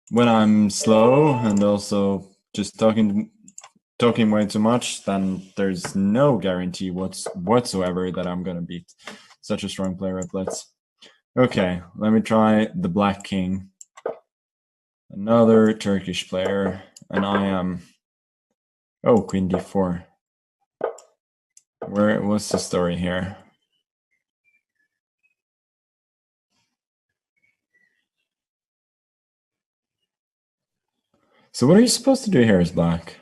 when I'm slow and also just talking way too much, then there's no guarantee whatsoever that I'm gonna beat such a strong player at Blitz. Okay, let me try the Black King. Another Turkish player, and I am... Oh, Queen d4. What's the story here? So what are you supposed to do here as Black?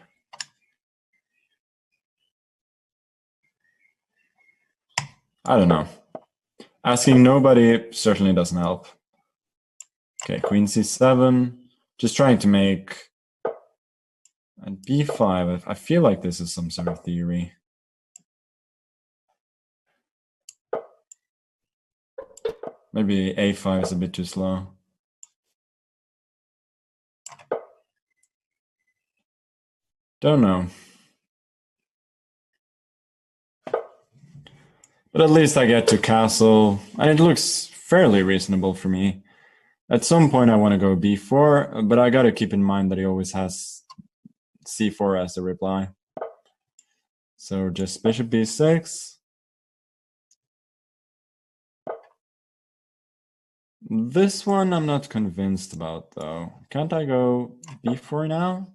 I don't know. Asking nobody certainly doesn't help. Okay, Queen c7. Just trying to make... And b5, I feel like this is some sort of theory. Maybe a5 is a bit too slow. Don't know. But at least I get to castle, and it looks fairly reasonable for me. At some point I want to go b4, but I gotta keep in mind that he always has c4 as a reply. So just bishop b6. This one I'm not convinced about, though. Can't I go b4 now?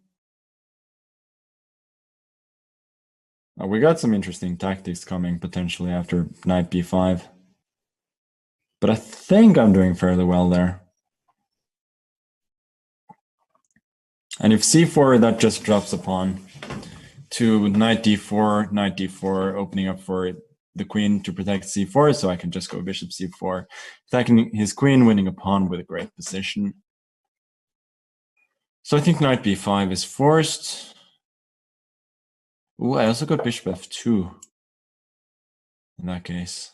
Oh, we got some interesting tactics coming potentially after knight b5. But I think I'm doing fairly well there. And if c4, that just drops a pawn to knight d4, opening up for the queen to protect c4, so I can just go bishop c4, attacking his queen, winning a pawn with a great position. So I think knight b5 is forced. Ooh, I also got bishop f2 in that case.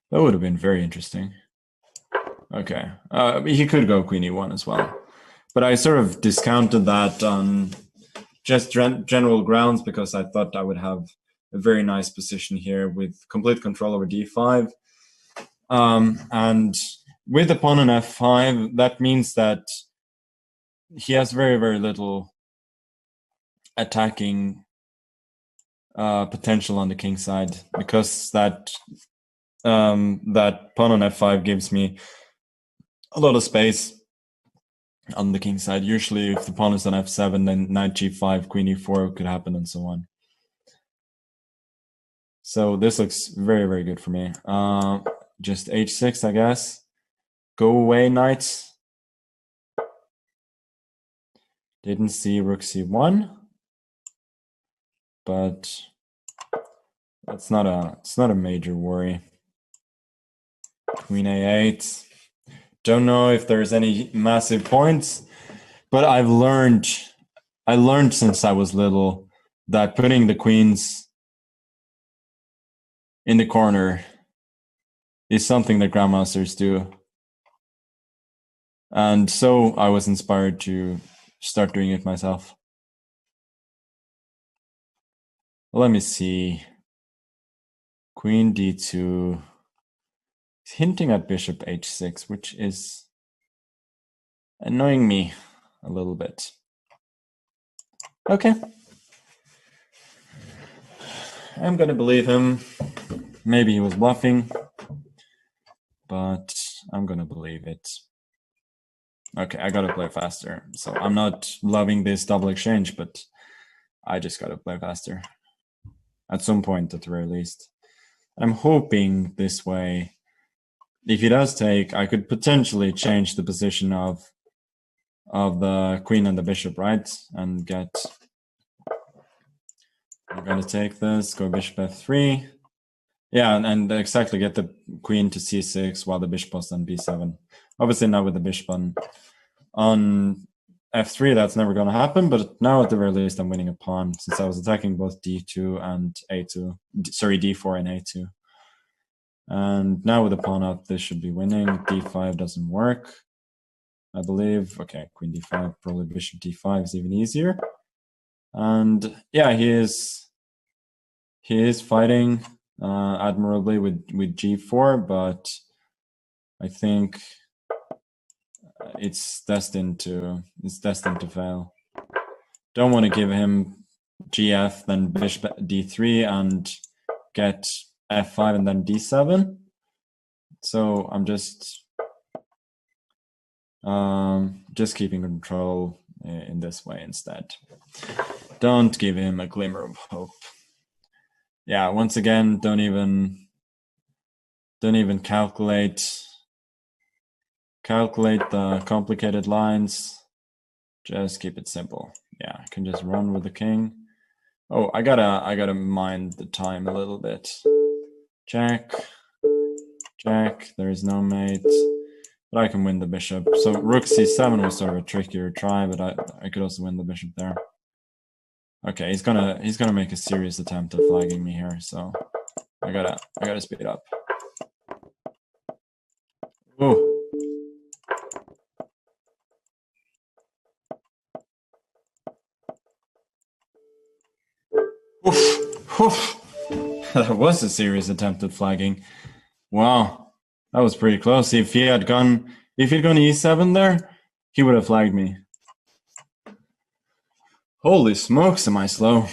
That would have been very interesting. Okay, he could go queen e1 as well. But I sort of discounted that on just general grounds because I thought I would have a very nice position here with complete control over d5. And with the pawn on f5, that means that he has very, very little attacking potential on the king side, because that pawn on f5 gives me a lot of space on the king side. Usually if the pawn is on f7, then knight g5, queen e4 could happen, and so on. So this looks very, very good for me. Just h6, I guess. Go away, knights. Didn't see rook c1, but it's not a major worry. Queen a8. Don't know if there's any massive points, but I learned since I was little that putting the queens in the corner is something that grandmasters do. And so I was inspired to start doing it myself. Let me see. Queen d2. He's hinting at bishop h6, which is annoying me a little bit. Okay. I'm gonna believe him. Maybe he was bluffing, but I'm gonna believe it. Okay, I gotta play faster. So I'm not loving this double exchange, but I just gotta play faster. At some point, at the very least. I'm hoping this way, if he does take, I could potentially change the position of the queen and the bishop, right? And get... I'm gonna take this, go bishop f3. Yeah, and exactly, get the queen to c6 while the bishop was on b7. Obviously not with the bishop on f3, that's never going to happen, but now at the very least I'm winning a pawn, since I was attacking both d2 and a2. Sorry, d4 and a2. And now with the pawn up, this should be winning. d5 doesn't work, I believe. Okay, queen d5, probably bishop d5 is even easier. And yeah, he is fighting admirably with g4, but I think it's destined to fail. Don't want to give him gf, then bishop d3 and get f5 and then d7. So I'm just keeping control in this way instead. Don't give him a glimmer of hope. Yeah, once again, don't even calculate the complicated lines. Just keep it simple. Yeah, I can just run with the king. Oh, I gotta mind the time a little bit. Check, check. There is no mate, but I can win the bishop. So rook c7 was sort of a trickier try, but I could also win the bishop there. Okay, he's gonna make a serious attempt at flagging me here, so I gotta speed up. Oh. Oof, oof. That was a serious attempt at flagging. Wow, that was pretty close. If he'd gone e7 there, he would have flagged me. Holy smokes, am I slow.